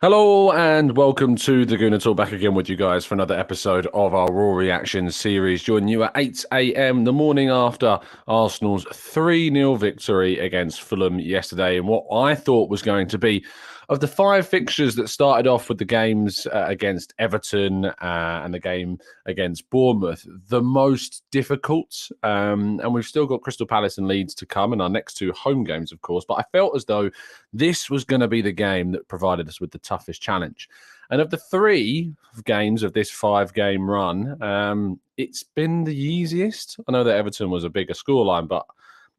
Hello and welcome to the Gooner Talk, back again with you guys for another episode of our Raw Reaction series. Joining you at 8 a.m. the morning after Arsenal's 3-0 victory against Fulham yesterday in what I thought was going to be, of the 5 fixtures that started off with the games against Everton and the game against Bournemouth, the most difficult. And we've still got Crystal Palace and Leeds to come in our next 2 home games, of course. But I felt as though this was going to be the game that provided us with the toughest challenge. And of the 3 games of this 5-game run, it's been the easiest. I know that Everton was a bigger scoreline, but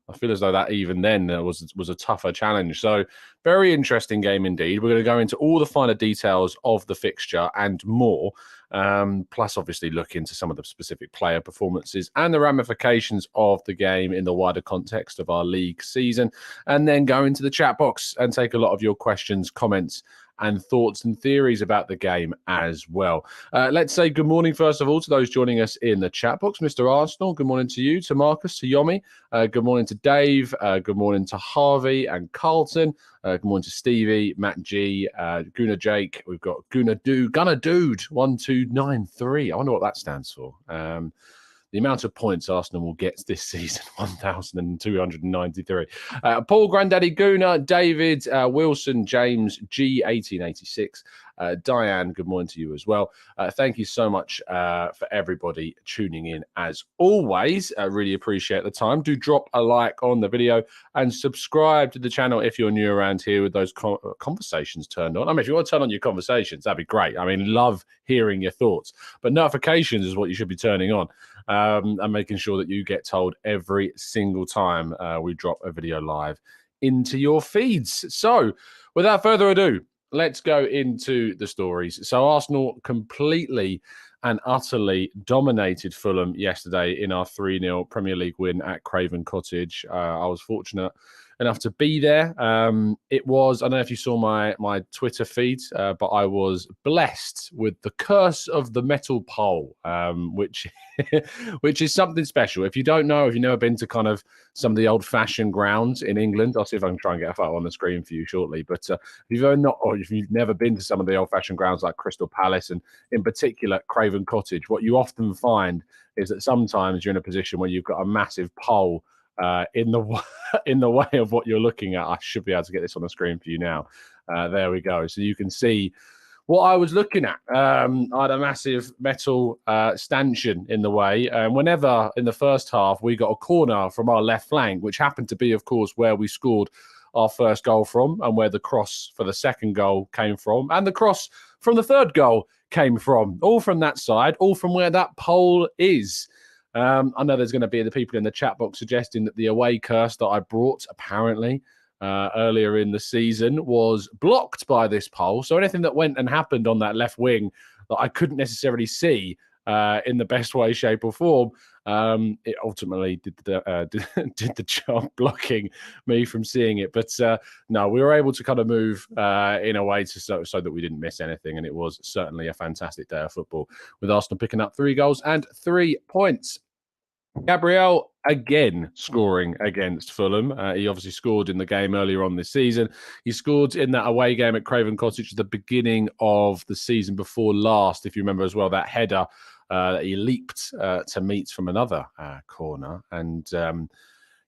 I feel as though that even then was a tougher challenge. So very interesting game indeed. We're going to go into all the finer details of the fixture and more. Plus, obviously, look into some of the specific player performances and the ramifications of the game in the wider context of our league season. And then go into the chat box and take a lot of your questions, comments, and thoughts and theories about the game as well. Let's say good morning, first of all, to those joining us in the chat box. Mr. Arsenal, good morning to you, to Marcus, to Yomi. Good morning to Dave. Good morning to Harvey and Carlton. Good morning to Stevie, Matt G, Gooner Jake. We've got Gunner Dude 1293. I wonder what that stands for. The amount of points Arsenal will get this season, 1,293. Paul, Granddaddy Gooner, David, Wilson, James, G1886, Diane, good morning to you as well. Thank you so much for everybody tuning in as always. I really appreciate the time. Do drop a like on the video and subscribe to the channel if you're new around here with those conversations turned on. I mean, if you want to turn on your conversations, that'd be great. I mean, love hearing your thoughts. But notifications is what you should be turning on. And making sure that you get told every single time we drop a video live into your feeds. So without further ado, let's go into the stories. So Arsenal completely and utterly dominated Fulham yesterday in our 3-0 Premier League win at Craven Cottage. I was fortunate enough to be there. It was, I don't know if you saw my Twitter feed, but I was blessed with the curse of the metal pole, which is something special. If you don't know, if you've never been to kind of some of the old-fashioned grounds in England, I'll see if I can try and get a photo on the screen for you shortly. But if you've never been to some of the old-fashioned grounds like Crystal Palace and in particular Craven Cottage, what you often find is that sometimes you're in a position where you've got a massive pole in the way of what you're looking at. I should be able to get this on the screen for you now. There we go. So you can see what I was looking at. I had a massive metal stanchion in the way. And whenever in the first half we got a corner from our left flank, which happened to be, of course, where we scored our first goal from and where the cross for the second goal came from and the cross from the third goal came from, all from that side, all from where that pole is. I know there's going to be the people in the chat box suggesting that the away curse that I brought apparently earlier in the season was blocked by this pole. So anything that went and happened on that left wing that I couldn't necessarily see in the best way, shape or form, it ultimately did the job blocking me from seeing it. But no, we were able to kind of move in a way so that we didn't miss anything. And it was certainly a fantastic day of football with Arsenal picking up 3 goals and 3 points. Gabriel again scoring against Fulham. He obviously scored in the game earlier on this season. He scored in that away game at Craven Cottage at the beginning of the season before last, if you remember as well, that header that he leaped to meet from another corner. And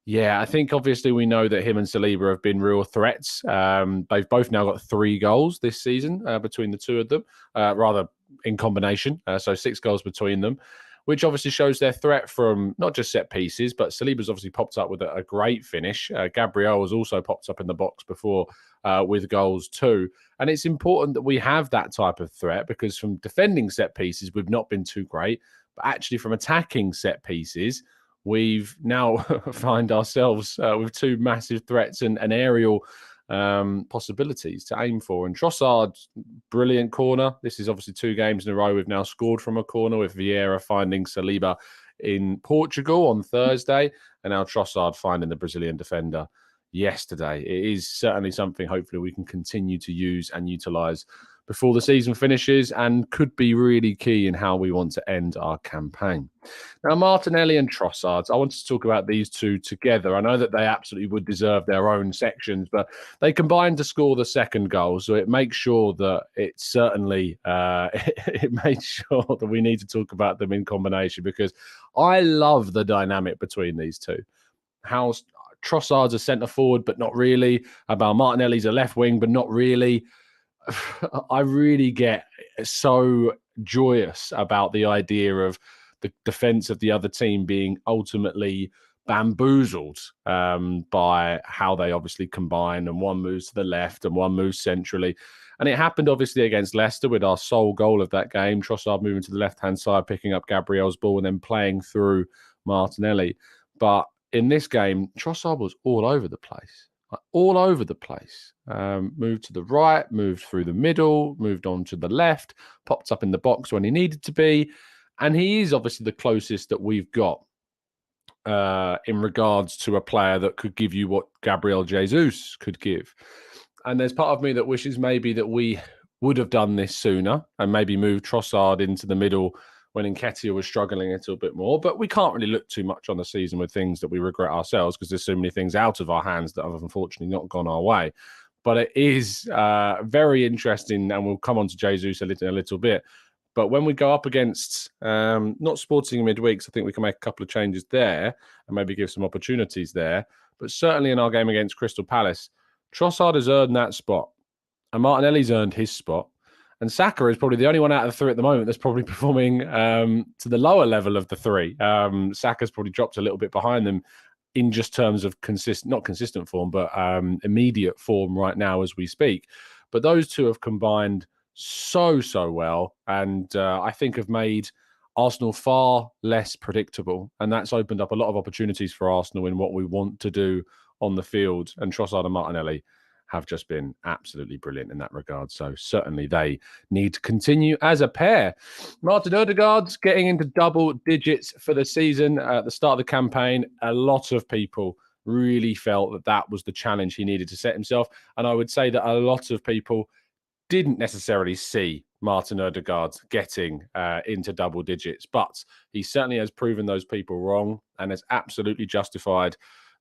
yeah, I think obviously we know that him and Saliba have been real threats. They've both now got 3 goals this season between the 2 of them, rather in combination. So 6 goals between them, which obviously shows their threat from not just set pieces, but Saliba's obviously popped up with a great finish. Gabriel has also popped up in the box before with goals too. And it's important that we have that type of threat because from defending set pieces, we've not been too great. But actually from attacking set pieces, we've now find ourselves with 2 massive threats and an aerial possibilities to aim for. And Trossard, brilliant corner. This is obviously 2 games in a row we've now scored from a corner, with Vieira finding Saliba in Portugal on Thursday, and now Trossard finding the Brazilian defender yesterday. It is certainly something hopefully we can continue to use and utilise before the season finishes and could be really key in how we want to end our campaign. Now, Martinelli and Trossard, I wanted to talk about these two together. I know that they absolutely would deserve their own sections, but they combined to score the second goal. So it makes sure that it certainly, it made sure that we need to talk about them in combination, because I love the dynamic between these two. How Trossard's a centre forward, but not really. About Martinelli's a left wing, but not really. I really get so joyous about the idea of the defense of the other team being ultimately bamboozled by how they obviously combine, and one moves to the left and one moves centrally. And it happened obviously against Leicester with our sole goal of that game, Trossard moving to the left-hand side, picking up Gabriel's ball and then playing through Martinelli. But in this game, Trossard was all over the place. All over the place. Moved to the right, moved through the middle, moved on to the left, popped up in the box when he needed to be. And he is obviously the closest that we've got in regards to a player that could give you what Gabriel Jesus could give. And there's part of me that wishes maybe that we would have done this sooner and maybe moved Trossard into the middle when Nketiah was struggling a little bit more. But we can't really look too much on the season with things that we regret ourselves, because there's so many things out of our hands that have unfortunately not gone our way. But it is very interesting, and we'll come on to Jesus in a little bit. But when we go up against not Sporting midweeks, I think we can make a couple of changes there and maybe give some opportunities there. But certainly in our game against Crystal Palace, Trossard has earned that spot, and Martinelli's earned his spot. And Saka is probably the only one out of the three at the moment that's probably performing to the lower level of the three. Saka's probably dropped a little bit behind them in just terms of not consistent form, but immediate form right now as we speak. But those two have combined so well, and I think have made Arsenal far less predictable. And that's opened up a lot of opportunities for Arsenal in what we want to do on the field. And Trossard and Martinelli have just been absolutely brilliant in that regard. So certainly they need to continue as a pair. Martin Odegaard's getting into double digits for the season. At the start of the campaign, a lot of people really felt that that was the challenge he needed to set himself. And I would say that a lot of people didn't necessarily see Martin Odegaard getting into double digits, but he certainly has proven those people wrong and has absolutely justified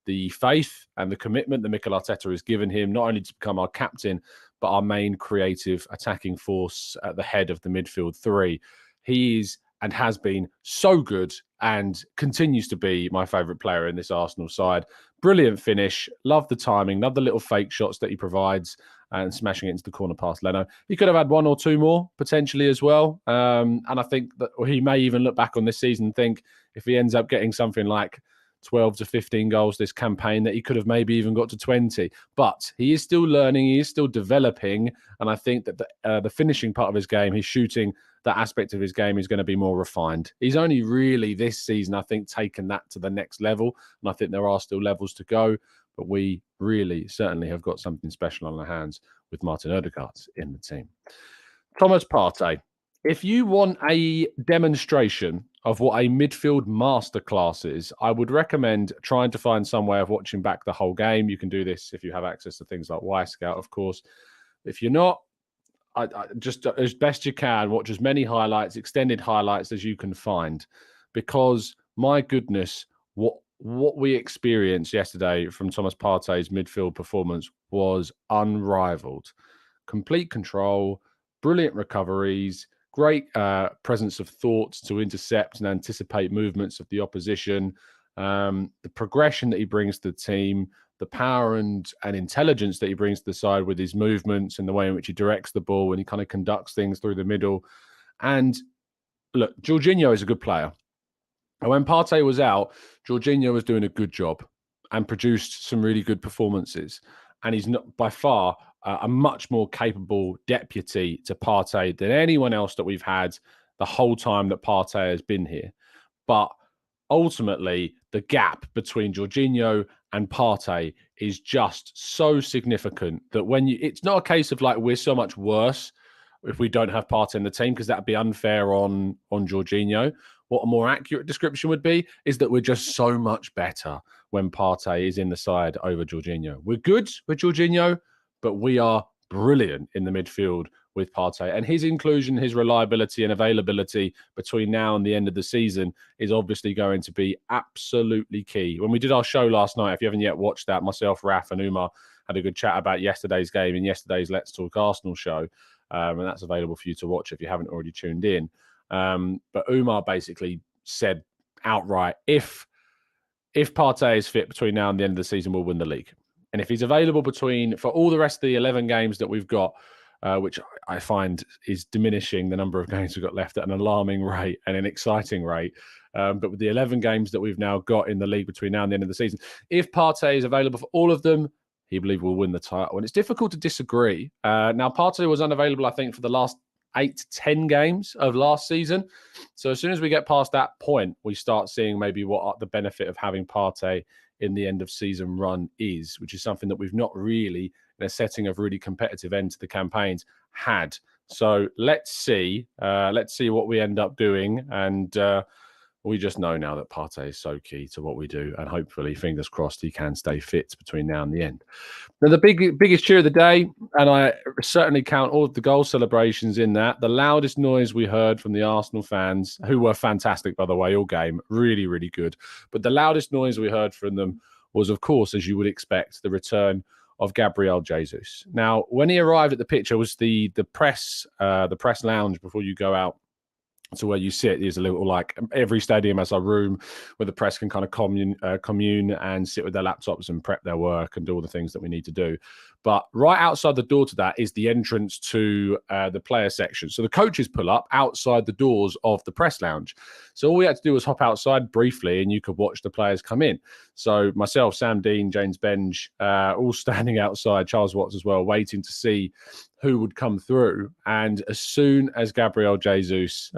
the faith and the commitment that Mikel Arteta has given him, not only to become our captain, but our main creative attacking force at the head of the midfield three. He is and has been so good and continues to be my favourite player in this Arsenal side. Brilliant finish. Love the timing. Love the little fake shots that he provides and smashing it into the corner past Leno. He could have had one or two more potentially as well. And I think that he may even look back on this season and think if he ends up getting something like 12 to 15 goals this campaign, that he could have maybe even got to 20. But he is still learning, he is still developing, and I think that the finishing part of his game, his shooting, that aspect of his game is going to be more refined. He's only really this season, I think, taken that to the next level, and I think there are still levels to go, but we really certainly have got something special on our hands with Martin Odegaard in the team. Thomas Partey. If you want a demonstration of what a midfield masterclass is, I would recommend trying to find some way of watching back the whole game. You can do this if you have access to things like Y-Scout, of course. If you're not, I just as best you can, watch as many highlights, extended highlights as you can find. Because, my goodness, what we experienced yesterday from Thomas Partey's midfield performance was unrivaled. Complete control, brilliant recoveries, great presence of thought to intercept and anticipate movements of the opposition. The progression that he brings to the team, the power and intelligence that he brings to the side with his movements and the way in which he directs the ball and he kind of conducts things through the middle. And look, Jorginho is a good player. And when Partey was out, Jorginho was doing a good job and produced some really good performances. And he's not by far a much more capable deputy to Partey than anyone else that we've had the whole time that Partey has been here. But ultimately, the gap between Jorginho and Partey is just so significant that it's not a case of like we're so much worse if we don't have Partey in the team, because that'd be unfair on Jorginho. What a more accurate description would be is that we're just so much better when Partey is in the side over Jorginho. We're good with Jorginho, but we are brilliant in the midfield with Partey. And his inclusion, his reliability and availability between now and the end of the season is obviously going to be absolutely key. When we did our show last night, if you haven't yet watched that, myself, Raf and Umar had a good chat about yesterday's game in yesterday's Let's Talk Arsenal show. And that's available for you to watch if you haven't already tuned in. But Umar basically said outright, if Partey is fit between now and the end of the season, we'll win the league. And if he's available for all the rest of the 11 games that we've got, which I find is diminishing the number of games we've got left at an alarming rate and an exciting rate. But with the 11 games that we've now got in the league between now and the end of the season, if Partey is available for all of them, he believes we'll win the title. And it's difficult to disagree. Now, Partey was unavailable, I think, for the last 8 to 10 games of last season. So as soon as we get past that point, we start seeing maybe what the benefit of having Partey in the end of season run is, which is something that we've not really, in a setting of really competitive end to the campaigns, had. So let's see what we end up doing. And we just know now that Partey is so key to what we do. And hopefully, fingers crossed, he can stay fit between now and the end. Now, the biggest cheer of the day, and I certainly count all of the goal celebrations in that, the loudest noise we heard from the Arsenal fans, who were fantastic, by the way, all game, really, really good. But the loudest noise we heard from them was, of course, as you would expect, the return of Gabriel Jesus. Now, when he arrived at the pitch, it was the press lounge before you go out to where you sit. There's a little, like, every stadium has a room where the press can kind of commune and sit with their laptops and prep their work and do all the things that we need to do. But right outside the door to that is the entrance to the player section. So the coaches pull up outside the doors of the press lounge. So all we had to do was hop outside briefly and you could watch the players come in. So myself, Sam Dean, James Benge, all standing outside, Charles Watts as well, waiting to see who would come through. And as soon as Gabriel Jesus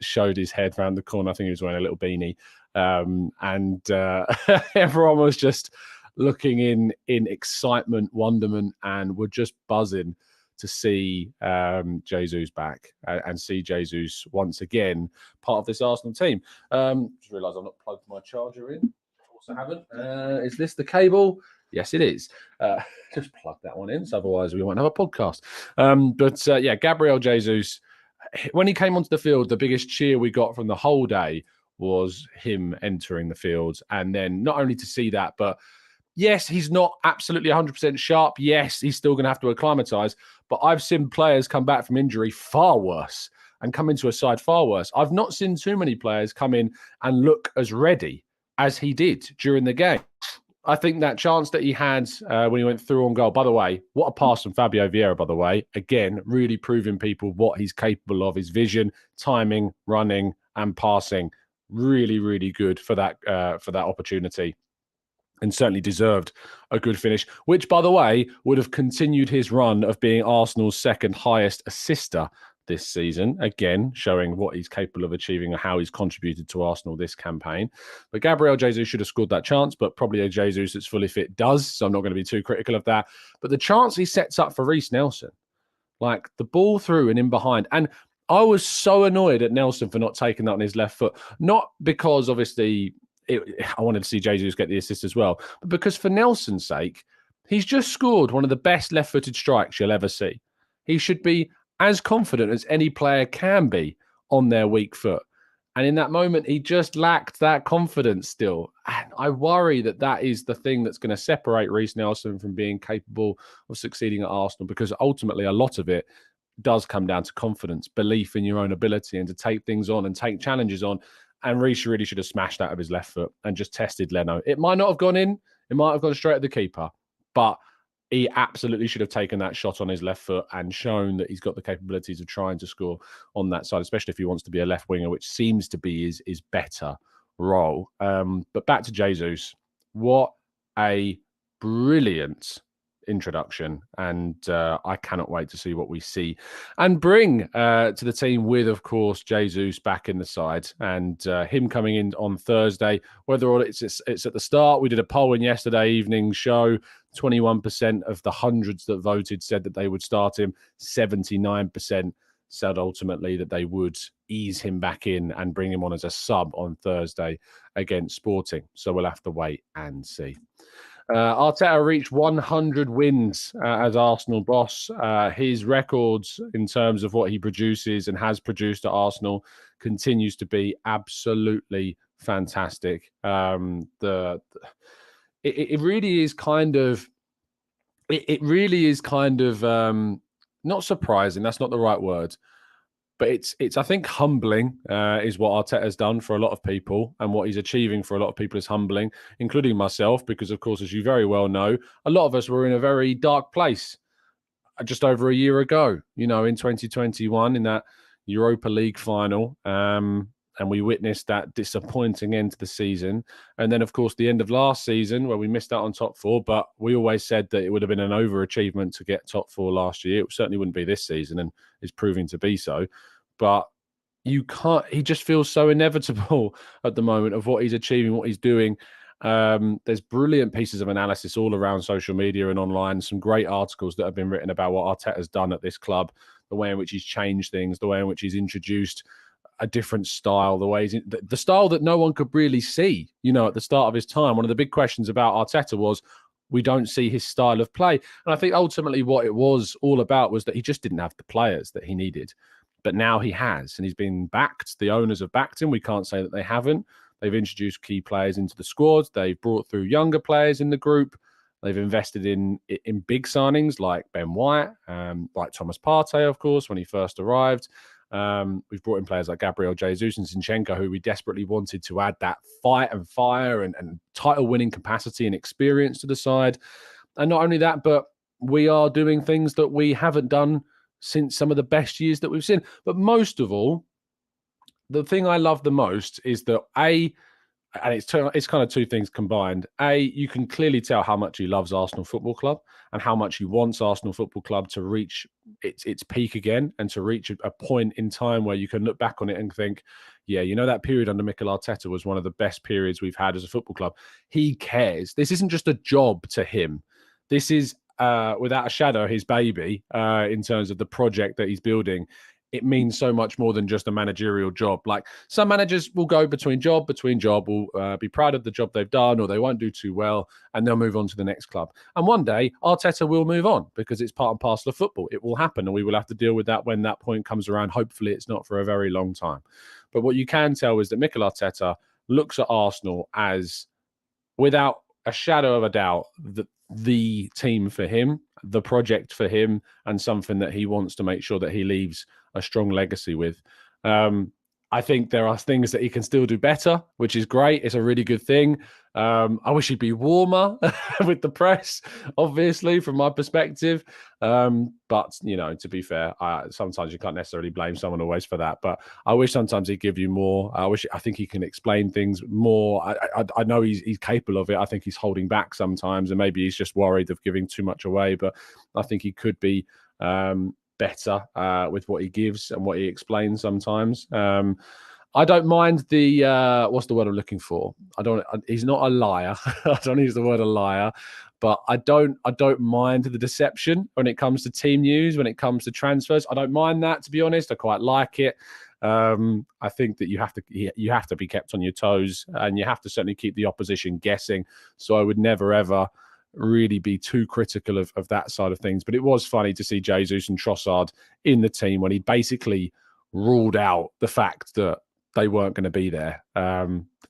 showed his head around the corner, I think he was wearing a little beanie, and everyone was just looking in excitement, wonderment, and were just buzzing to see Jesus back and see Jesus once again part of this Arsenal team. Just realised I've not plugged my charger in. Of course I haven't. Is this the cable? Yes, it is. Just plug that one in, so otherwise we won't have a podcast. Yeah, Gabriel Jesus, when he came onto the field, the biggest cheer we got from the whole day was him entering the field. And then not only to see that, but yes, he's not absolutely 100% sharp. Yes, he's still going to have to acclimatise. But I've seen players come back from injury far worse and come into a side far worse. I've not seen too many players come in and look as ready as he did during the game. I think that chance that he had when he went through on goal, by the way, what a pass from Fabio Vieira, by the way. Again, really proving people what he's capable of, his vision, timing, running and passing. Really, really good for that opportunity. And certainly deserved a good finish, which, by the way, would have continued his run of being Arsenal's second highest assister this season. Again, showing what he's capable of achieving and how he's contributed to Arsenal this campaign. But Gabriel Jesus should have scored that chance, but probably a Jesus that's fully fit does, so I'm not going to be too critical of that. But the chance he sets up for Reiss Nelson, like the ball through and in behind, and I was so annoyed at Nelson for not taking that on his left foot, not because obviously I wanted to see Jesus get the assist as well, but because for Nelson's sake, he's just scored one of the best left-footed strikes you'll ever see. He should be as confident as any player can be on their weak foot. And in that moment, he just lacked that confidence still. And I worry that that is the thing that's going to separate Reiss Nelson from being capable of succeeding at Arsenal, because ultimately a lot of it does come down to confidence, belief in your own ability and to take things on and take challenges on. And Reiss really should have smashed out of his left foot and just tested Leno. It might not have gone in. It might have gone straight at the keeper. But he absolutely should have taken that shot on his left foot and shown that he's got the capabilities of trying to score on that side, especially if he wants to be a left winger, which seems to be his better role. But back to Jesus. What a brilliant introduction, and I cannot wait to see what we see and bring to the team with, of course, Jesus back in the side and him coming in on Thursday. Whether or it's at the start, we did a poll in yesterday evening show. 21% of the hundreds that voted said that they would start him. 79% said ultimately that they would ease him back in and bring him on as a sub on Thursday against Sporting. So we'll have to wait and see. Arteta reached 100 wins as Arsenal boss. His records in terms of what he produces and has produced at Arsenal continues to be absolutely fantastic. It really is kind of it really is kind of not surprising. That's not the right word. But it's I think humbling is what Arteta has done for a lot of people, and what he's achieving for a lot of people is humbling, including myself, because of course, as you very well know, a lot of us were in a very dark place just over a year ago, in 2021 in that Europa League final. And we witnessed that disappointing end to the season. And then, of course, the end of last season where we missed out on top four. But we always said that it would have been an overachievement to get top four last year. It certainly wouldn't be this season, and is proving to be so. But you can't, he just feels so inevitable at the moment of what he's achieving, what he's doing. There's brilliant pieces of analysis all around social media and online, some great articles that have been written about what Arteta's done at this club, the way in which he's changed things, the way in which he's introduced a different style, the style that no one could really see, at the start of his time. One of the big questions about Arteta was, we don't see his style of play. And I think ultimately what it was all about was that he just didn't have the players that he needed. But now he has, and he's been backed. The owners have backed him. We can't say that they haven't. They've introduced key players into the squad. They've brought through younger players in the group. They've invested in big signings like Ben White, like Thomas Partey, of course, when he first arrived. We've brought in players like Gabriel Jesus and Zinchenko, who we desperately wanted to add that fight and fire and title-winning capacity and experience to the side. And not only that, but we are doing things that we haven't done since some of the best years that we've seen. But most of all, the thing I love the most is that and it's kind of two things combined. You can clearly tell how much he loves Arsenal Football Club and how much he wants Arsenal Football Club to reach its peak again, and to reach a point in time where you can look back on it and think, yeah, that period under Mikel Arteta was one of the best periods we've had as a football club. He cares. This isn't just a job to him. This is, without a shadow, his baby in terms of the project that he's building. It means so much more than just a managerial job. Like, some managers will go between job, will be proud of the job they've done, or they won't do too well, and they'll move on to the next club. And one day, Arteta will move on, because it's part and parcel of football. It will happen, and we will have to deal with that when that point comes around. Hopefully, it's not for a very long time. But what you can tell is that Mikel Arteta looks at Arsenal as, without a shadow of a doubt, the team for him, the project for him, and something that he wants to make sure that he leaves a strong legacy with. I think there are things that he can still do better, which is great. It's a really good thing. I wish he'd be warmer with the press, obviously, from my perspective. But, to be fair, sometimes you can't necessarily blame someone always for that. But I wish sometimes he'd give you more. I think he can explain things more. I know he's capable of it. I think he's holding back sometimes, and maybe he's just worried of giving too much away. But I think he could be better with what he gives and what he explains sometimes. I don't mind the what's the word I'm looking for? He's not a liar. I don't use the word a liar, but I don't mind the deception when it comes to team news, when it comes to transfers. I don't mind that, to be honest. I quite like it. I think that you have to be kept on your toes, and you have to certainly keep the opposition guessing. So I would never ever really be too critical of that side of things. But it was funny to see Jesus and Trossard in the team when he basically ruled out the fact that they weren't going to be there.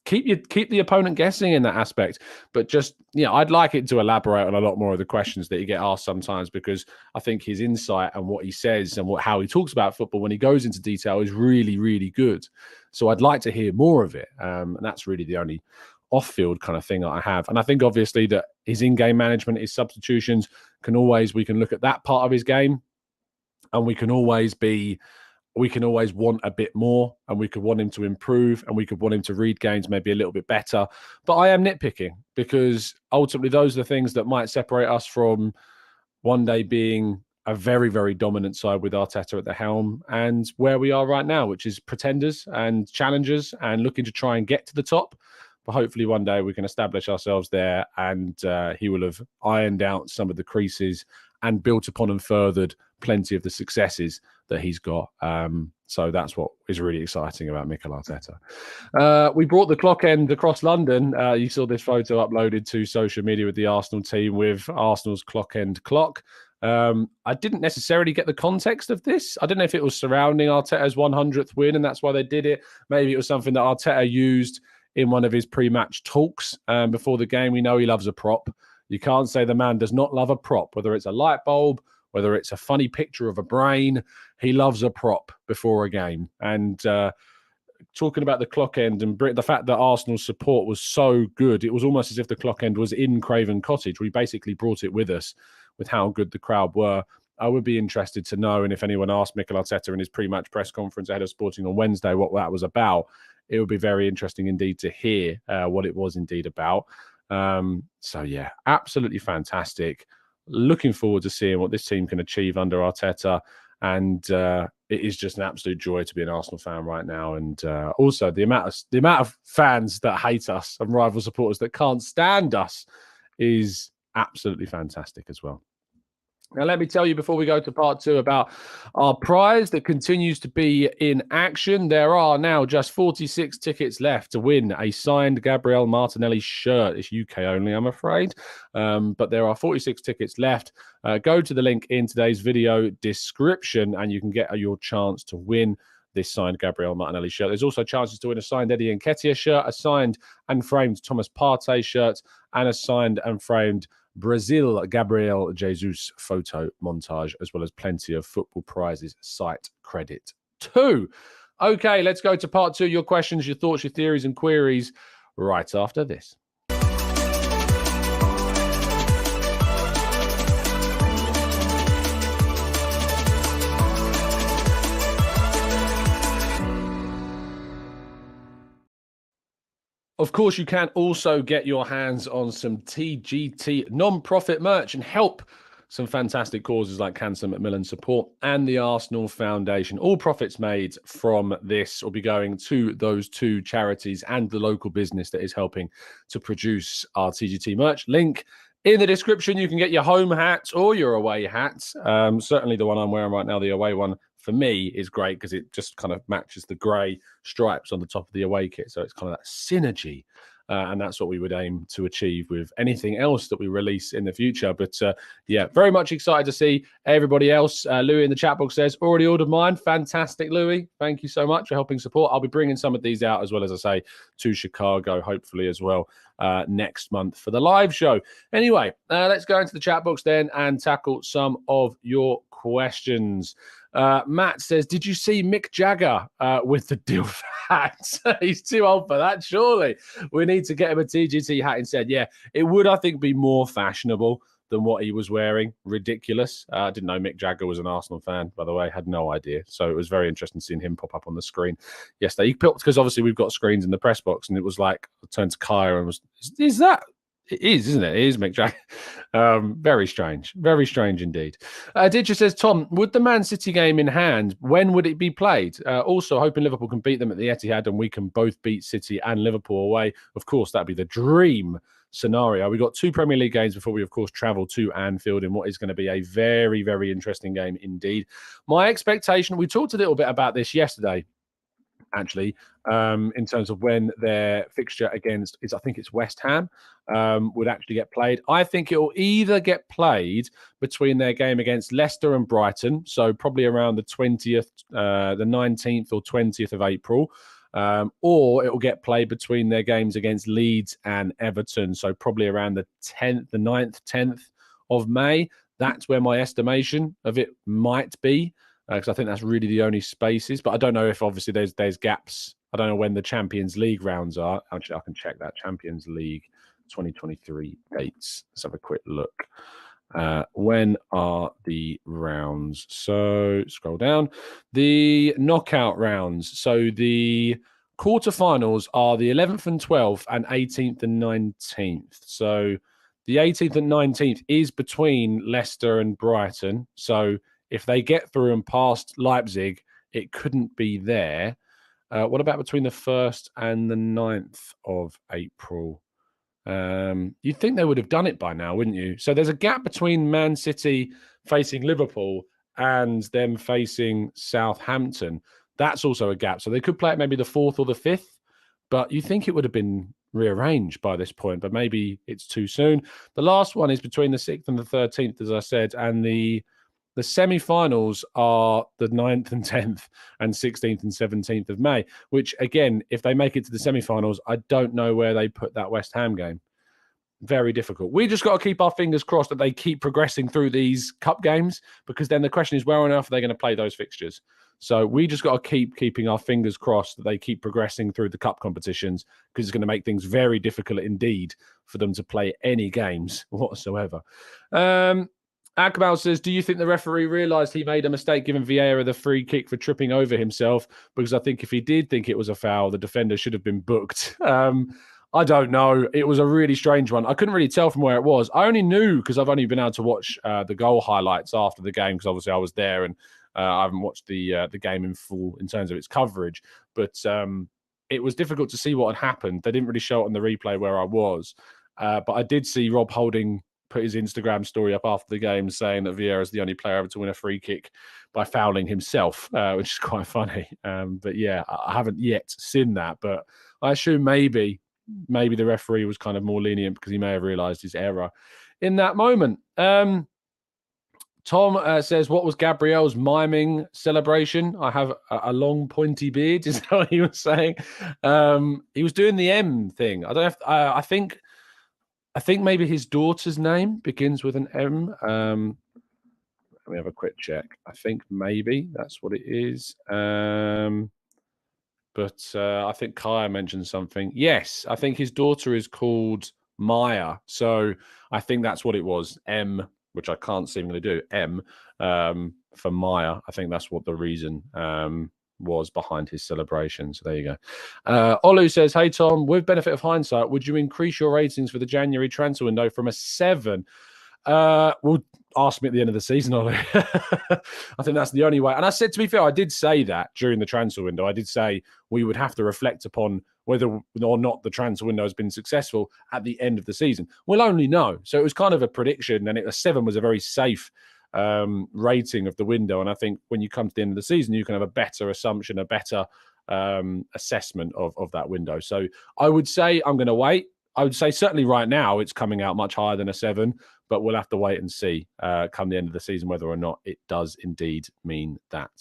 Keep the opponent guessing in that aspect. But just, I'd like it to elaborate on a lot more of the questions that you get asked sometimes, because I think his insight and what he says and how he talks about football when he goes into detail is really, really good. So I'd like to hear more of it. And that's really the only off-field kind of thing that I have. And I think obviously that his in-game management, his substitutions we can look at that part of his game, and we can always want a bit more, and we could want him to improve, and we could want him to read games maybe a little bit better. But I am nitpicking, because ultimately those are the things that might separate us from one day being a very, very dominant side with Arteta at the helm, and where we are right now, which is pretenders and challengers and looking to try and get to the top. But hopefully one day we can establish ourselves there, and he will have ironed out some of the creases and built upon and furthered plenty of the successes that he's got. So that's what is really exciting about Mikel Arteta. We brought the clock end across London. You saw this photo uploaded to social media with the Arsenal team with Arsenal's clock end clock. I didn't necessarily get the context of this. I don't know if it was surrounding Arteta's 100th win and that's why they did it. Maybe it was something that Arteta used in one of his pre-match talks before the game. We know he loves a prop. You can't say the man does not love a prop, whether it's a light bulb, whether it's a funny picture of a brain. He loves a prop before a game. And talking about the clock end and the fact that Arsenal's support was so good, it was almost as if the clock end was in Craven Cottage. We basically brought it with us with how good the crowd were. I would be interested to know, and if anyone asked Mikel Arteta in his pre-match press conference ahead of Sporting on Wednesday what that was about, it would be very interesting indeed to hear what it was indeed about. So, yeah, absolutely fantastic. Looking forward to seeing what this team can achieve under Arteta. And it is just an absolute joy to be an Arsenal fan right now. And also the amount of fans that hate us and rival supporters that can't stand us is absolutely fantastic as well. Now, let me tell you before we go to part 2 about our prize that continues to be in action. There are now just 46 tickets left to win a signed Gabriel Martinelli shirt. It's UK only, I'm afraid. But there are 46 tickets left. Go to the link in today's video description and you can get your chance to win this signed Gabriel Martinelli shirt. There's also chances to win a signed Eddie Nketiah shirt, a signed and framed Thomas Partey shirt, and a signed and framed Brazil Gabriel Jesus photo montage, as well as plenty of football prizes site credit too. Okay, let's go to part 2. Your questions, your thoughts, your theories and queries right after this. Of course, you can also get your hands on some TGT non-profit merch and help some fantastic causes like Cancer Macmillan Support and the Arsenal Foundation. All profits made from this will be going to those two charities and the local business that is helping to produce our TGT merch. Link in the description. You can get your home hat or your away hat. Certainly the one I'm wearing right now, the away one, for me is great because it just kind of matches the grey stripes on the top of the away kit. So it's kind of that synergy. And that's what we would aim to achieve with anything else that we release in the future. But yeah, very much excited to see everybody else. Louis in the chat box says, already ordered mine. Fantastic, Louis. Thank you so much for helping support. I'll be bringing some of these out as well, as I say, to Chicago, hopefully as well, next month for the live show. Anyway, let's go into the chat box then and tackle some of your questions. Matt says, did you see Mick Jagger with the Dilf hat? He's too old for that, surely. We need to get him a TGT hat instead. Yeah, it would, I think, be more fashionable than what he was wearing. Ridiculous. I didn't know Mick Jagger was an Arsenal fan, by the way. Had no idea. So it was very interesting seeing him pop up on the screen yesterday. Because obviously we've got screens in the press box, and it was like, I turned to Kaya and was, is that? It is, isn't it? It is Mick Jagger. Very strange. Very strange indeed. Didger says, Tom, with the Man City game in hand, when would it be played? Also, hoping Liverpool can beat them at the Etihad and we can both beat City and Liverpool away. Of course, that'd be the dream scenario. We've got 2 Premier League games before we, of course, travel to Anfield in what is going to be a very, very interesting game indeed. My expectation, we talked a little bit about this yesterday, actually, in terms of when their fixture against, I think it's West Ham, would actually get played. I think it will either get played between their game against Leicester and Brighton, so probably around the 20th, the 19th or 20th of April, or it will get played between their games against Leeds and Everton, so probably around the 10th, the 9th, 10th of May. That's where my estimation of it might be, because I think that's really the only spaces. But I don't know if obviously there's gaps. I don't know when the Champions League rounds are. Actually, I can check that. Champions League 2023 dates. Let's have a quick look. When are the rounds? So scroll down. The knockout rounds. So the quarterfinals are the 11th and 12th and 18th and 19th. So the 18th and 19th is between Leicester and Brighton. So if they get through and past Leipzig, it couldn't be there. What about between the 1st and the 9th of April? You'd think they would have done it by now, wouldn't you? So there's a gap between Man City facing Liverpool and them facing Southampton. That's also a gap. So they could play it maybe the 4th or the 5th, but you think it would have been rearranged by this point, but maybe it's too soon. The last one is between the 6th and the 13th, as I said, and the semi-finals are the 9th and 10th and 16th and 17th of May, which, again, if they make it to the semi-finals, I don't know where they put that West Ham game. Very difficult. We just got to keep our fingers crossed that they keep progressing through these cup games, because then the question is, where on earth are they going to play those fixtures? So we just got to keep keeping our fingers crossed that they keep progressing through the cup competitions, because it's going to make things very difficult indeed for them to play any games whatsoever. Akmal says, do you think the referee realised he made a mistake giving Vieira the free kick for tripping over himself? Because I think if he did think it was a foul, the defender should have been booked. I don't know. It was a really strange one. I couldn't really tell from where it was. I only knew because I've only been able to watch the goal highlights after the game, because obviously I was there, and I haven't watched the game in full in terms of its coverage. But it was difficult to see what had happened. They didn't really show it on the replay where I was. But I did see Rob Holding put his Instagram story up after the game saying that Vieira is the only player ever to win a free kick by fouling himself, which is quite funny. But yeah, I haven't yet seen that. But I assume maybe the referee was kind of more lenient because he may have realised his error in that moment. Tom says, what was Gabriel's miming celebration? I have a long pointy beard, is that what he was saying? He was doing the M thing. I don't know if, I think maybe his daughter's name begins with an M. Let me have a quick check. I think maybe that's what it is. But I think Kaya mentioned something. Yes, I think his daughter is called Maya. So I think that's what it was. M, which I can't seemingly do. M for Maya. I think that's what the reason was behind his celebration. So there you go. Olu says, hey, Tom, with benefit of hindsight, would you increase your ratings for the January transfer window from a 7? Well, ask me at the end of the season, Ollie. I think that's the only way. And I said, to be fair, I did say that during the transfer window. I did say we would have to reflect upon whether or not the transfer window has been successful at the end of the season. We'll only know. So it was kind of a prediction, and a 7 was a very safe rating of the window. And I think when you come to the end of the season, you can have a better assumption, a better assessment of that window. So I would say I'm going to wait. I would say certainly right now it's coming out much higher than a 7, but we'll have to wait and see come the end of the season whether or not it does indeed mean that.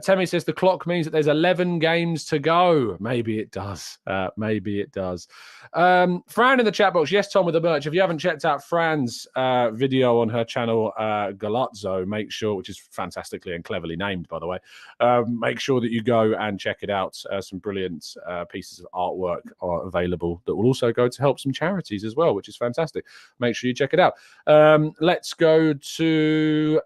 Temi says the clock means that there's 11 games to go. Maybe it does. Maybe it does. Fran in the chat box. Yes, Tom, with the merch. If you haven't checked out Fran's video on her channel, Galazzo, make sure, which is fantastically and cleverly named, by the way, make sure that you go and check it out. Some brilliant pieces of artwork are available that will also go to help some charities as well, which is fantastic. Make sure you check it out. Let's go to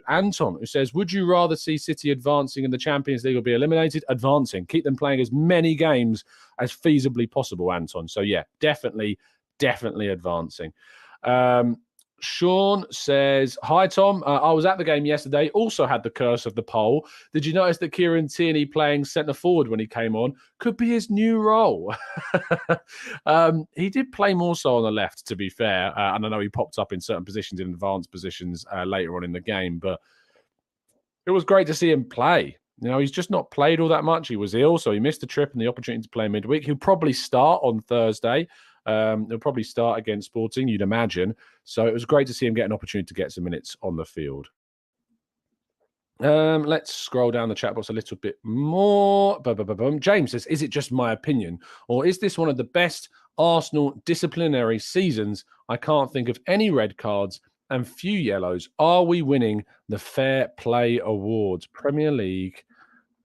Anton, who says, would you rather see City advancing in the Champions League or be eliminated? Advancing. Keep them playing as many games as feasibly possible, Anton. So yeah, definitely advancing. Sean says, hi, Tom. I was at the game yesterday. Also had the curse of the pole. Did you notice that Kieran Tierney playing centre forward when he came on could be his new role? He did play more so on the left, to be fair. And I know he popped up in certain positions, in advanced positions later on in the game. But it was great to see him play. You know, he's just not played all that much. He was ill, so he missed the trip and the opportunity to play midweek. He'll probably start on Thursday. He'll probably start against Sporting, you'd imagine. So it was great to see him get an opportunity to get some minutes on the field. Let's scroll down the chat box a little bit more. James says, is it just my opinion, or is this one of the best Arsenal disciplinary seasons? I can't think of any red cards and few yellows. Are we winning the Fair Play Awards? Premier League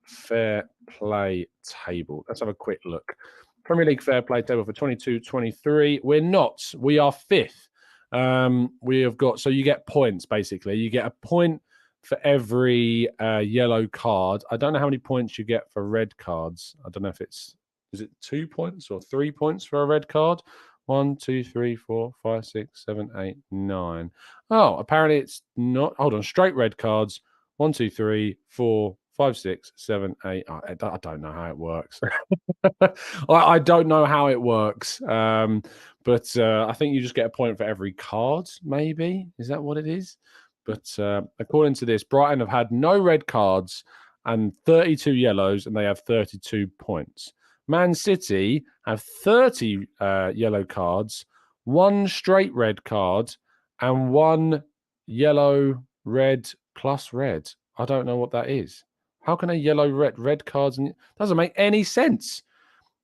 Fair Play table. Let's have a quick look. Premier League Fair Play table for 22-23. We're not. We are 5th. We have got, so you get points, basically. You get a point for every yellow card. I don't know how many points you get for red cards. I don't know if is it 2 points or 3 points for a red card? 1, 2, 3, 4, 5, 6, 7, 8, 9. Oh, apparently it's not. Hold on. Straight red cards. 1, 2, 3, 4, 5, 6, 7, 8. I don't know how it works. I don't know how it works. But I think you just get a point for every card, maybe. Is that what it is? But according to this, Brighton have had no red cards and 32 yellows, and they have 32 points. Man City have 30 yellow cards, 1 straight red card, and 1 yellow, red, plus red. I don't know what that is. How can a yellow, red cards? Doesn't make any sense.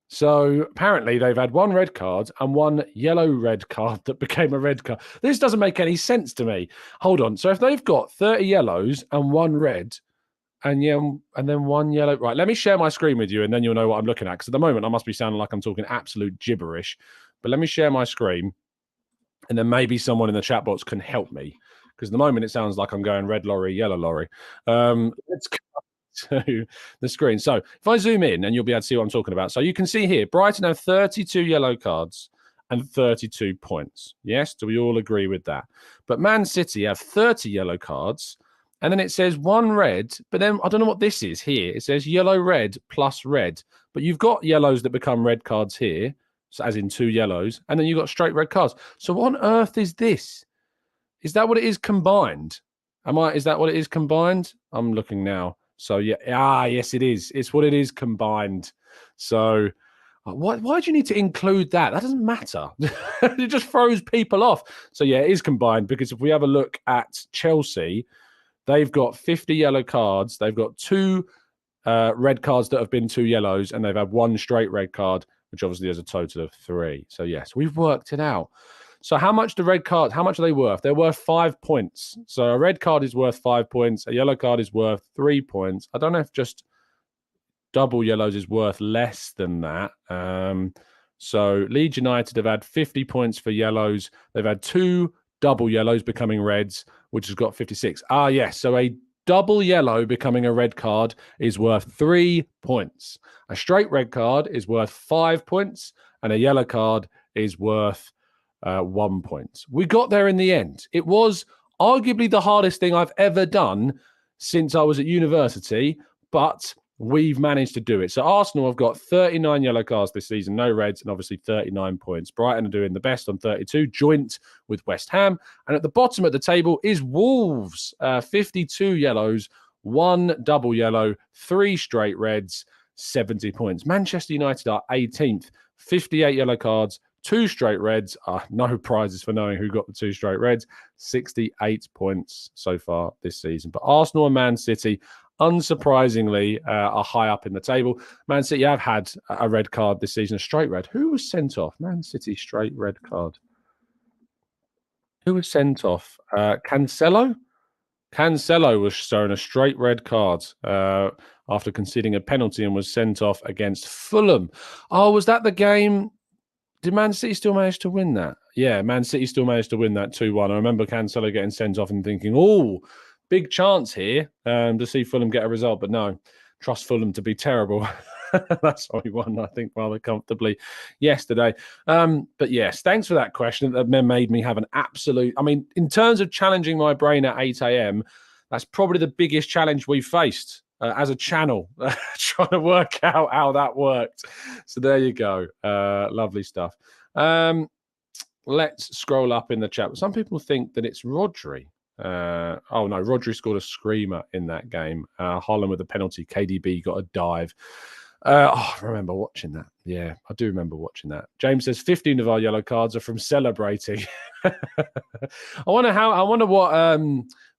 So apparently they've had 1 red card and 1 yellow red card that became a red card. This doesn't make any sense to me. Hold on. So if they've got 30 yellows and 1 red and then 1 yellow. Right, let me share my screen with you and then you'll know what I'm looking at. Because at the moment I must be sounding like I'm talking absolute gibberish. But let me share my screen and then maybe someone in the chat box can help me. Because at the moment it sounds like I'm going red lorry, yellow lorry. Let's go to the screen. So if I zoom in and you'll be able to see what I'm talking about. So you can see here, Brighton have 32 yellow cards and 32 points. Yes, do we all agree with that? But Man City have 30 yellow cards and then it says 1 red, but then I don't know what this is here. It says yellow, red, plus red. But you've got yellows that become red cards here, so as in 2 yellows, and then you've got straight red cards. So what on earth is this? Is that what it is combined? Is that what it is combined? I'm looking now. So yeah, yes, it is. It's what it is combined. So why do you need to include that? That doesn't matter. It just throws people off. So yeah, it is combined because if we have a look at Chelsea, they've got 50 yellow cards. They've got 2 red cards that have been 2 yellows, and they've had 1 straight red card, which obviously is a total of 3. So yes, we've worked it out. So how much are they worth? They're worth 5 points. So a red card is worth 5 points. A yellow card is worth 3 points. I don't know if just double yellows is worth less than that. So Leeds United have had 50 points for yellows. They've had 2 double yellows becoming reds, which has got 56. Yes. So a double yellow becoming a red card is worth 3 points. A straight red card is worth 5 points. And a yellow card is worth 1 point. We got there in the end. It was arguably the hardest thing I've ever done since I was at university, but we've managed to do it. So Arsenal have got 39 yellow cards this season, no reds, and obviously 39 points. Brighton are doing the best on 32, joint with West Ham. And at the bottom of the table is Wolves, 52 yellows, 1 double yellow, 3 straight reds, 70 points. Manchester United are 18th, 58 yellow cards, 2 straight reds. No prizes for knowing who got the 2 straight reds. 68 points so far this season. But Arsenal and Man City, unsurprisingly, are high up in the table. Man City have had a red card this season, a straight red. Who was sent off? Man City straight red card. Who was sent off? Cancelo? Cancelo was shown a straight red card after conceding a penalty and was sent off against Fulham. Oh, was that the game? Did Man City still manage to win that? Yeah, Man City still managed to win that 2-1. I remember Cancelo getting sent off and thinking, oh, big chance here to see Fulham get a result. But no, trust Fulham to be terrible. That's why we won, I think, rather comfortably yesterday. But yes, thanks for that question. That made me have an absolute... I mean, in terms of challenging my brain at 8 a.m., that's probably the biggest challenge we've faced as a channel, trying to work out how that worked. So there you go. Lovely stuff. Let's scroll up in the chat. Some people think that it's Rodri. Oh, no, Rodri scored a screamer in that game. Holland with a penalty. KDB got a dive. I remember watching that. Yeah, I do remember watching that. James says 15 of our yellow cards are from celebrating. I wonder what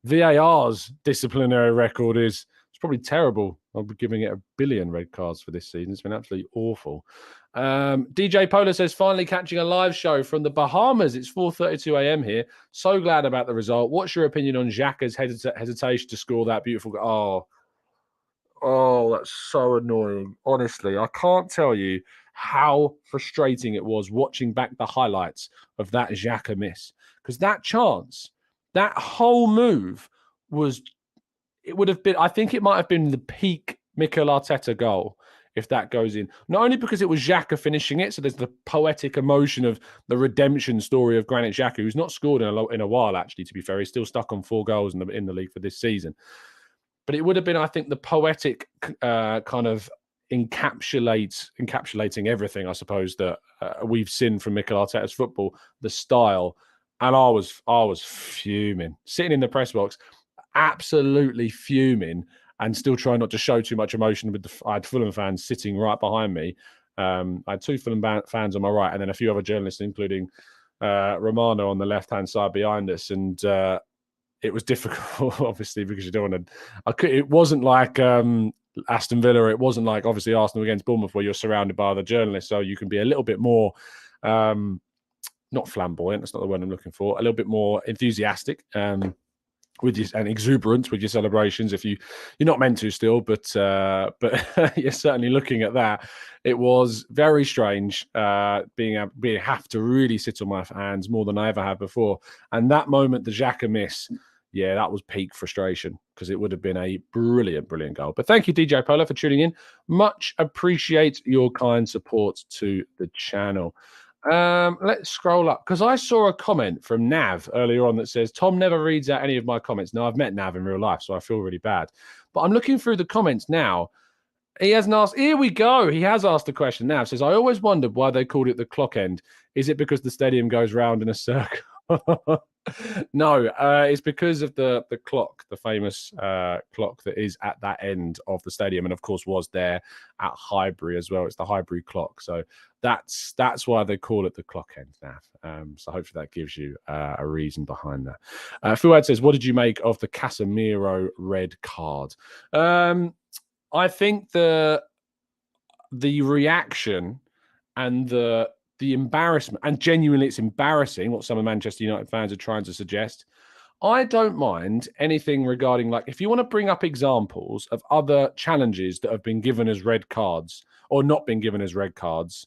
VAR's disciplinary record is. It's probably terrible. I'll be giving it 1 billion red cards for this season. It's been absolutely awful. DJ Polar says, finally catching a live show from the Bahamas. It's 4:32 a.m. here. So glad about the result. What's your opinion on Xhaka's hesitation to score that beautiful goal? Oh, that's so annoying. Honestly, I can't tell you how frustrating it was watching back the highlights of that Xhaka miss. Because that chance, that whole move it would have been, I think it might have been the peak Mikel Arteta goal if that goes in. Not only because it was Xhaka finishing it, so there's the poetic emotion of the redemption story of Granit Xhaka, who's not scored in a while, actually, to be fair. He's still stuck on 4 goals in the league for this season. But it would have been, I think, the poetic kind of encapsulating everything, I suppose, that we've seen from Mikel Arteta's football, the style And I was fuming, sitting in the press box, absolutely fuming, and still trying not to show too much emotion. I had Fulham fans sitting right behind me. I had two Fulham fans on my right, and then a few other journalists, including Romano on the left-hand side behind us. And it was difficult, obviously, because you don't want to. It wasn't like Aston Villa. It wasn't like, obviously, Arsenal against Bournemouth, where you're surrounded by other journalists, so you can be a little bit more. Not flamboyant, that's not the word I'm looking for, a little bit more enthusiastic with your, and exuberant with your celebrations, if you're not meant to still, but you're certainly looking at that. It was very strange being have to really sit on my hands more than I ever have before. And that moment, the Xhaka miss, yeah, that was peak frustration, because it would have been a brilliant goal. But thank you, DJ Polo, for tuning in. Much appreciate your kind support to the channel. Let's scroll up, because I saw a comment from Nav earlier on that says, Tom never reads out any of my comments. Now, I've met Nav in real life, so I feel really bad. But I'm looking through the comments now. He hasn't asked. Here we go. He has asked a question. Nav says, I always wondered why they called it the clock end. Is it because the stadium goes round in a circle? No, it's because of the clock, the famous clock that is at that end of the stadium, and of course was there at Highbury as well. It's the Highbury clock, so that's why they call it the clock end now. So hopefully that gives you a reason behind that. Fuad says, what did you make of the Casemiro red card? I think the reaction and the embarrassment, and genuinely it's embarrassing what some of Manchester United fans are trying to suggest. I don't mind anything regarding, like, if you want to bring up examples of other challenges that have been given as red cards or not been given as red cards,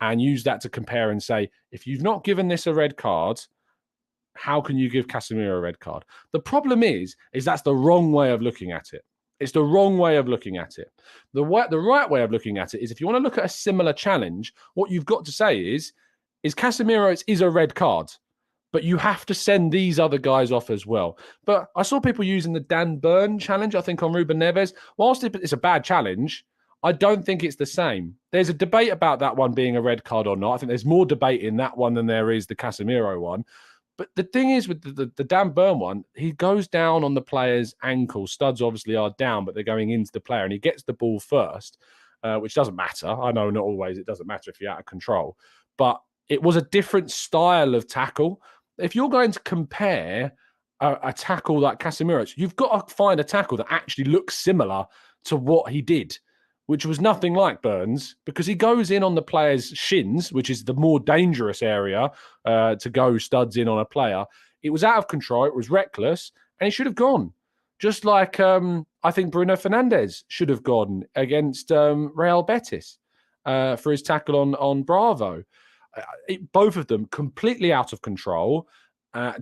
and use that to compare and say, if you've not given this a red card, how can you give Casemiro a red card? The problem is that's the wrong way of looking at it. It's the wrong way of looking at it. The right way of looking at it is, if you want to look at a similar challenge, what you've got to say is Casemiro is a red card, but you have to send these other guys off as well. But I saw people using the Dan Burn challenge, I think, on Ruben Neves. Whilst it's a bad challenge, I don't think it's the same. There's a debate about that one being a red card or not. I think there's more debate in that one than there is the Casemiro one. But the thing is, with the Dan Burn one, he goes down on the player's ankle. Studs obviously are down, but they're going into the player, and he gets the ball first, which doesn't matter. I know not always it doesn't matter if you're out of control. But it was a different style of tackle. If you're going to compare a tackle like Casemiro's, you've got to find a tackle that actually looks similar to what he did, which was nothing like Burns, because he goes in on the player's shins, which is the more dangerous area to go studs in on a player. It was out of control. It was reckless, and he should have gone. Just like I think Bruno Fernandes should have gone against Real Betis for his tackle on Bravo. Both of them completely out of control,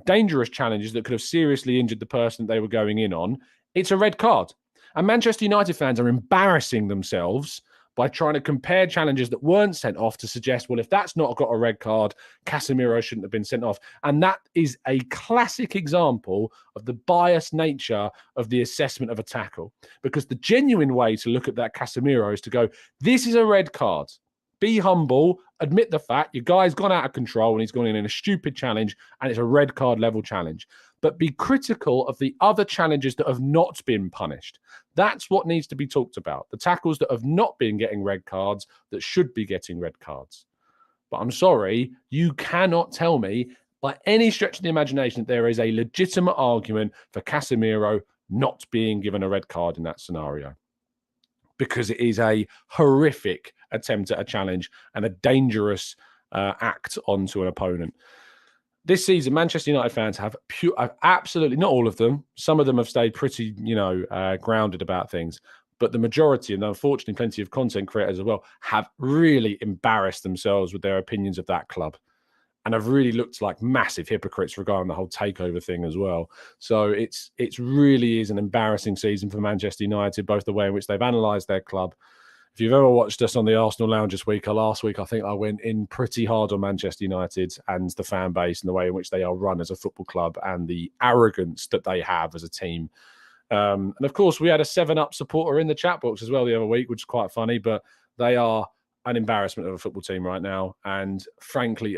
dangerous challenges that could have seriously injured the person that they were going in on. It's a red card. And Manchester United fans are embarrassing themselves by trying to compare challenges that weren't sent off to suggest, well, if that's not got a red card, Casemiro shouldn't have been sent off. And that is a classic example of the biased nature of the assessment of a tackle. Because the genuine way to look at that Casemiro is to go, this is a red card. Be humble, admit the fact your guy's gone out of control and he's gone in a stupid challenge, and it's a red card level challenge. But be critical of the other challenges that have not been punished. That's what needs to be talked about. The tackles that have not been getting red cards that should be getting red cards. But I'm sorry, you cannot tell me by any stretch of the imagination that there is a legitimate argument for Casemiro not being given a red card in that scenario, because it is a horrific attempt at a challenge and a dangerous act onto an opponent. This season, Manchester United fans have absolutely, not all of them, some of them have stayed pretty, grounded about things, but the majority, and unfortunately plenty of content creators as well, have really embarrassed themselves with their opinions of that club, and have really looked like massive hypocrites regarding the whole takeover thing as well. So it's really is an embarrassing season for Manchester United, both the way in which they've analysed their club. If you've ever watched us on the Arsenal Lounge this week or last week, I think I went in pretty hard on Manchester United and the fan base and the way in which they are run as a football club and the arrogance that they have as a team. And of course, we had a 7-Up supporter in the chat box as well the other week, which is quite funny, but they are an embarrassment of a football team right now, and frankly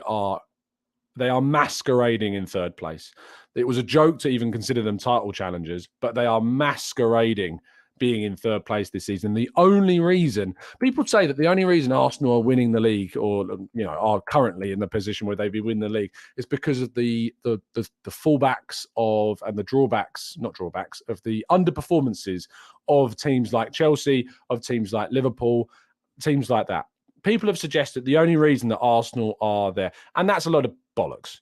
They are masquerading in third place. It was a joke to even consider them title challengers, but they are masquerading being in third place this season. The only reason people say that the only reason Arsenal are winning the league, or are currently in the position where they'd be winning the league, is because of the fullbacks of and the not drawbacks of the underperformances of teams like Chelsea, of teams like Liverpool, teams like that. People have suggested the only reason that Arsenal are there, and that's a lot of bollocks,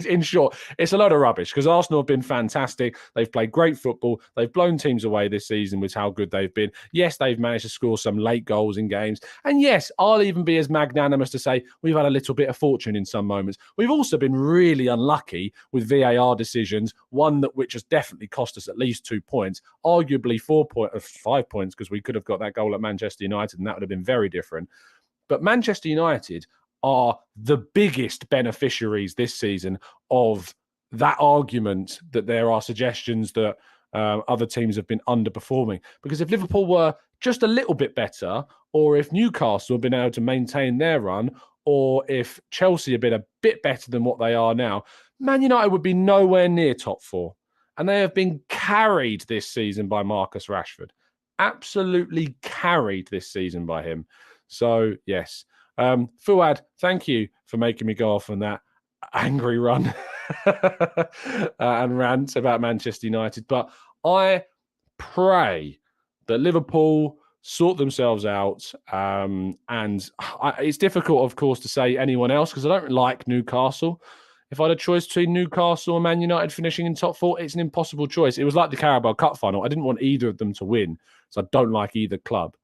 In short, it's a lot of rubbish because Arsenal have been fantastic. They've played great football. They've blown teams away this season with how good they've been. Yes, they've managed to score some late goals in games. And yes, I'll even be as magnanimous to say we've had a little bit of fortune in some moments. We've also been really unlucky with VAR decisions, which has definitely cost us at least 2 points, arguably 5 points, because we could have got that goal at Manchester United and that would have been very different. But Manchester United are the biggest beneficiaries this season of that argument that there are suggestions that other teams have been underperforming. Because if Liverpool were just a little bit better, or if Newcastle had been able to maintain their run, or if Chelsea had been a bit better than what they are now, Man United would be nowhere near top 4. And they have been carried this season by Marcus Rashford. Absolutely carried this season by him. So, yes. Fuad, thank you for making me go off on that angry run and rant about Manchester United. But I pray that Liverpool sort themselves out. It's difficult, of course, to say anyone else because I don't like Newcastle. If I had a choice between Newcastle and Man United finishing in top 4, it's an impossible choice. It was like the Carabao Cup final. I didn't want either of them to win, so I don't like either club.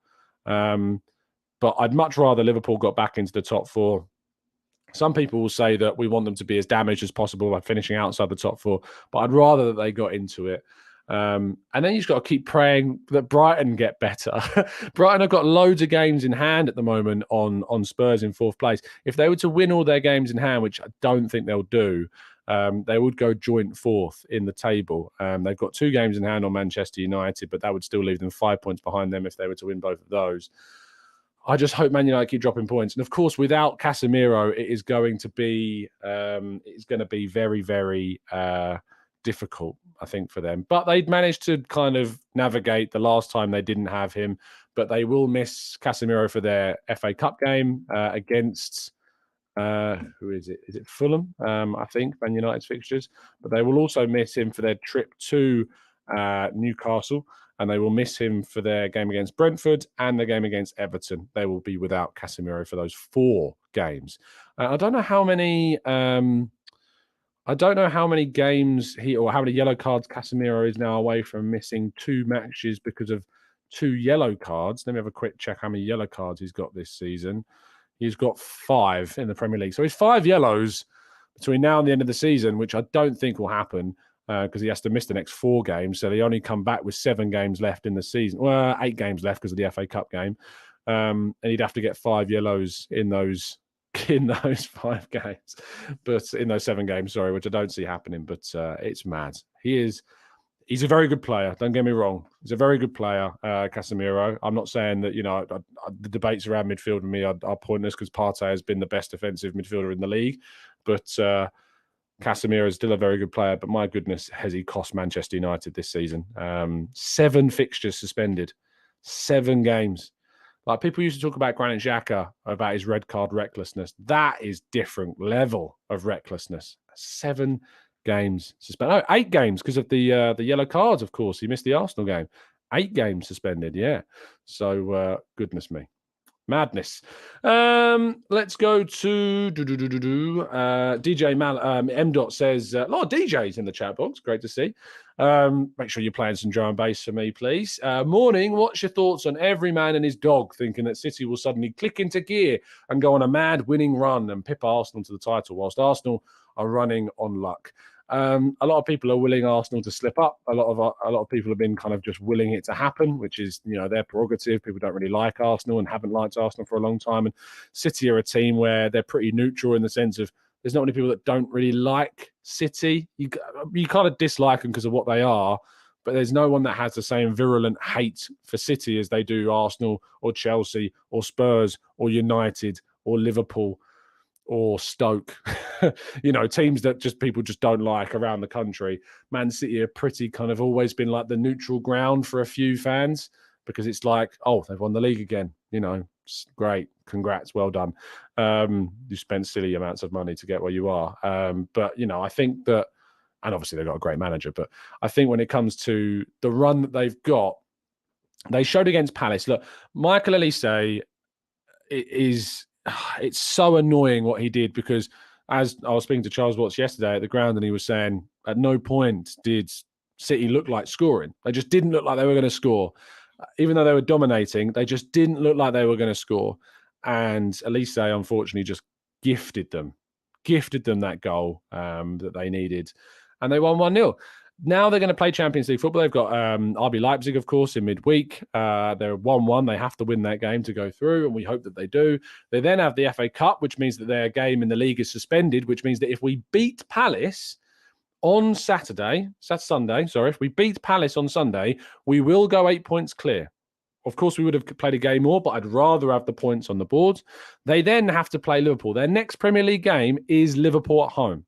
But I'd much rather Liverpool got back into the top 4. Some people will say that we want them to be as damaged as possible by finishing outside the top 4, but I'd rather that they got into it. And then you've got to keep praying that Brighton get better. Brighton have got loads of games in hand at the moment on Spurs in 4th place. If they were to win all their games in hand, which I don't think they'll do, they would go joint 4th in the table. They've got 2 games in hand on Manchester United, but that would still leave them 5 points behind them if they were to win both of those. I just hope Man United keep dropping points. And of course, without Casemiro, it is going to be very, very difficult, I think, for them. But they'd managed to kind of navigate the last time they didn't have him. But they will miss Casemiro for their FA Cup game against who is it? Is it Fulham? I think Man United's fixtures. But they will also miss him for their trip to Newcastle. And they will miss him for their game against Brentford and the game against Everton. They will be without Casemiro for those 4 games. I don't know how many. I don't know how many games how many yellow cards Casemiro is now away from missing 2 matches because of 2 yellow cards. Let me have a quick check how many yellow cards he's got this season. He's got 5 in the Premier League, so he's 5 yellows between now and the end of the season, which I don't think will happen. Because he has to miss the next 4 games. So they only come back with 7 games left in the season. Well, 8 games left because of the FA Cup game. And he'd have to get 5 yellows in those 5 games. But in those 7 games, sorry, which I don't see happening. But it's mad. He's a very good player. Don't get me wrong. He's a very good player, Casemiro. I'm not saying that, the debates around midfield with me are pointless because Partey has been the best defensive midfielder in the league. But Casemiro is still a very good player, but my goodness, has he cost Manchester United this season? 7 fixtures suspended, 7 games. Like people used to talk about Granit Xhaka, about his red card recklessness. That is different level of recklessness. 7 games suspended. 8 games because of the yellow cards, of course. He missed the Arsenal game. 8 games suspended, yeah. So, goodness me. Madness. Let's go to DJ M. Dot says a lot of DJs in the chat box. Great to see. Make sure you're playing some drum and bass for me, please. Morning. What's your thoughts on every man and his dog thinking that City will suddenly click into gear and go on a mad winning run and pip Arsenal to the title, whilst Arsenal are running on luck? A lot of people are willing Arsenal to slip up. A lot of people have been kind of just willing it to happen, which is, their prerogative. People don't really like Arsenal and haven't liked Arsenal for a long time. And City are a team where they're pretty neutral in the sense of there's not many people that don't really like City. You kind of dislike them because of what they are, but there's no one that has the same virulent hate for City as they do Arsenal or Chelsea or Spurs or United or Liverpool or Stoke. teams that people just don't like around the country. Man City are pretty kind of always been like the neutral ground for a few fans, because it's like, oh, they've won the league again. Great, congrats, well done. You spent silly amounts of money to get where you are. But I think that, and obviously they've got a great manager, but I think when it comes to the run that they've got, they showed against Palace. Look, Mikel Arteta, it's so annoying what he did, because as I was speaking to Charles Watts yesterday at the ground, and he was saying at no point did City look like scoring. They just didn't look like they were going to score. Even though they were dominating, they just didn't look like they were going to score. And Elise, unfortunately, just gifted them that goal that they needed. And they won 1-0. Now they're going to play Champions League football. They've got RB Leipzig, of course, in midweek. They're 1-1. They have to win that game to go through, and we hope that they do. They then have the FA Cup, which means that their game in the league is suspended, which means that if we beat Palace on Sunday, if we beat Palace on Sunday, we will go 8 points clear. Of course, we would have played a game more, but I'd rather have the points on the board. They then have to play Liverpool. Their next Premier League game is Liverpool at home.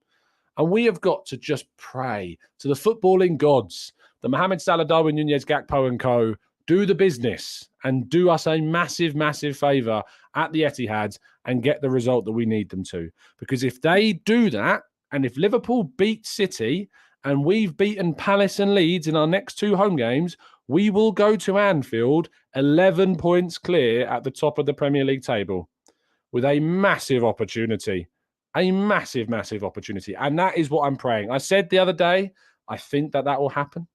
And we have got to just pray to the footballing gods, the Mohamed Salah, Darwin Nunez, Gakpo and co, do the business and do us a massive, massive favour at the Etihad and get the result that we need them to. Because if they do that, and if Liverpool beat City and we've beaten Palace and Leeds in our next 2 home games, we will go to Anfield 11 points clear at the top of the Premier League table with a massive opportunity. A massive, massive opportunity. And that is what I'm praying. I said the other day, I think that will happen.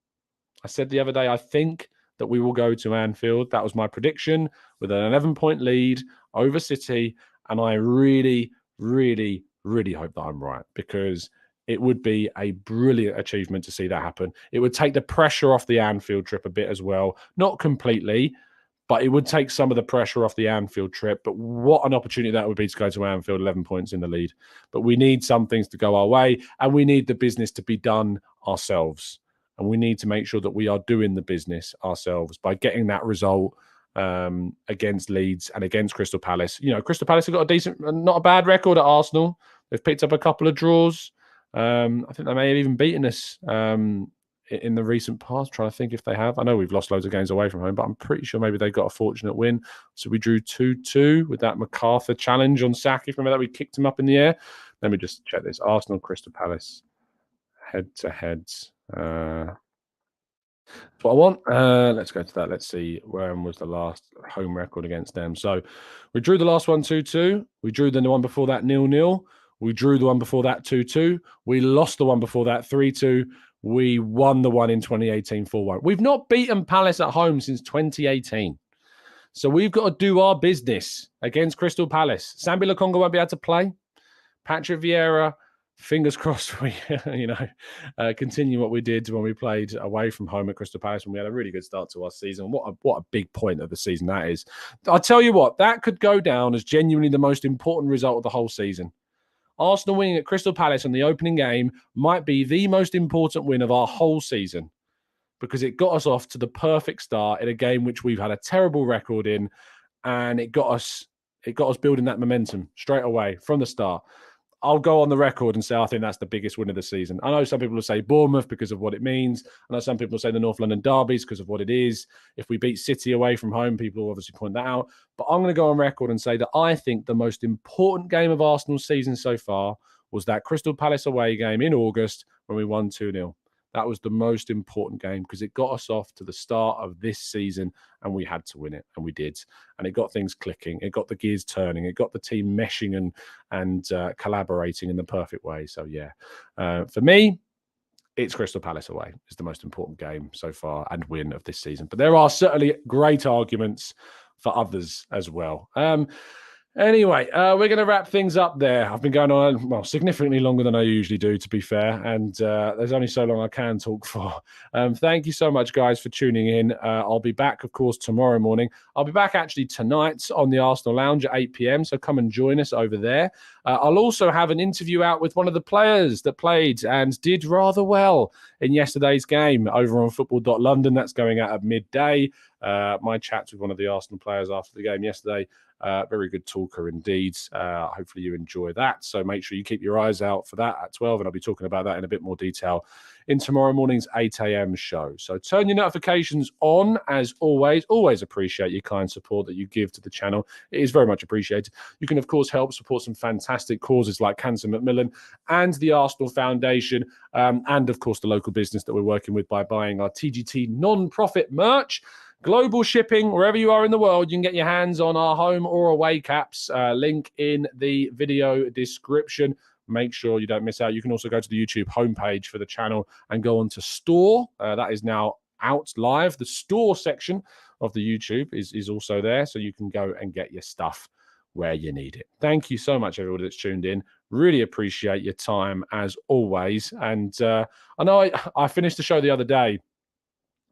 I said the other day, I think that we will go to Anfield. That was my prediction, with an 11-point lead over City. And I really, really, really hope that I'm right, because it would be a brilliant achievement to see that happen. It would take the pressure off the Anfield trip a bit as well. Not completely, but it would take some of the pressure off the Anfield trip. But what an opportunity that would be to go to Anfield, 11 points in the lead. But we need some things to go our way, and we need the business to be done ourselves. And we need to make sure that we are doing the business ourselves by getting that result against Leeds and against Crystal Palace. Crystal Palace have got a decent, not a bad record at Arsenal. They've picked up a couple of draws. I think they may have even beaten us in the recent past. Trying to think if they have. I know we've lost loads of games away from home, but I'm pretty sure maybe they got a fortunate win. So we drew 2-2 with that MacArthur challenge on Saka. Remember that? We kicked him up in the air. Let me just check this. Arsenal, Crystal Palace, head-to-heads. That's what I want. Let's go to that. Let's see, when was the last home record against them? So we drew the last one 2-2. We drew the one before that 0-0. We drew the one before that 2-2. We lost the one before that 3-2. We won the one in 2018 4-1. We've not beaten Palace at home since 2018. So we've got to do our business against Crystal Palace. Sambi Lokonga won't be able to play. Patrick Vieira, fingers crossed we continue what we did when we played away from home at Crystal Palace, and we had a really good start to our season. What a big point of the season that is. I'll tell you what, that could go down as genuinely the most important result of the whole season. Arsenal winning at Crystal Palace on the opening game might be the most important win of our whole season, because it got us off to the perfect start in a game which we've had a terrible record in, and it got us building that momentum straight away from the start. I'll go on the record and say I think that's the biggest win of the season. I know some people will say Bournemouth because of what it means. I know some people will say the North London derbies because of what it is. If we beat City away from home, people will obviously point that out. But I'm going to go on record and say that I think the most important game of Arsenal's season so far was that Crystal Palace away game in August when we won 2-0. That was the most important game because it got us off to the start of this season, and we had to win it, and we did. And it got things clicking. It got the gears turning. It got the team meshing and collaborating in the perfect way. So, yeah, for me, it's Crystal Palace away. It's the most important game so far and win of this season. But there are certainly great arguments for others as well. Anyway, we're going to wrap things up there. I've been going on, well, significantly longer than I usually do, to be fair, and there's only so long I can talk for. Thank you so much, guys, for tuning in. I'll be back, of course, tomorrow morning. I'll be back actually tonight on the Arsenal Lounge at 8 p.m, so come and join us over there. I'll also have an interview out with one of the players that played and did rather well in yesterday's game over on football.london. That's going out at midday. my chats with one of the Arsenal players after the game yesterday. Very good talker indeed. Hopefully you enjoy that. So make sure you keep your eyes out for that at 12, and I'll be talking about that in a bit more detail in tomorrow morning's 8 a.m. show. So turn your notifications on, as always. Always appreciate your kind support that you give to the channel. It is very much appreciated. You can, of course, help support some fantastic causes like Cancer Macmillan and the Arsenal Foundation, and, of course, the local business that we're working with by buying our TGT non-profit merch. Global shipping, wherever you are in the world, you can get your hands on our home or away caps. Link in the video description. Make sure you don't miss out. You can also go to the YouTube homepage for the channel and go on to store. That is now out live. The store section of the YouTube is also there, so you can go and get your stuff where you need it. Thank you so much, everybody that's tuned in. Really appreciate your time, as always. And I know I finished the show the other day.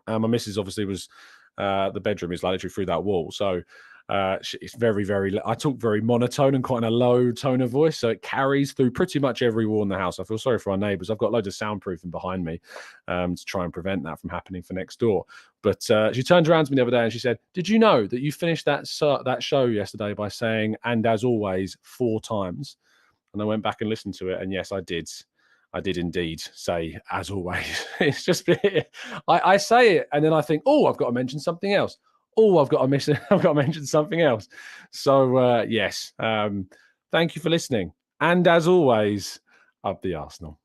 My missus obviously was... the bedroom is literally through that wall. So it's very, very... I talk very monotone and quite in a low tone of voice, so it carries through pretty much every wall in the house. I feel sorry for our neighbours. I've got loads of soundproofing behind me to try and prevent that from happening for next door. But she turned around to me the other day and she said, "Did you know that you finished that show yesterday by saying 'and as always' 4 times?" And I went back and listened to it, and yes, I did. I did indeed say, as always. It's just, I say it, and then I think, oh, I've got to mention something else. Oh, I've got to mention something else. So, yes, thank you for listening. And as always, up the Arsenal.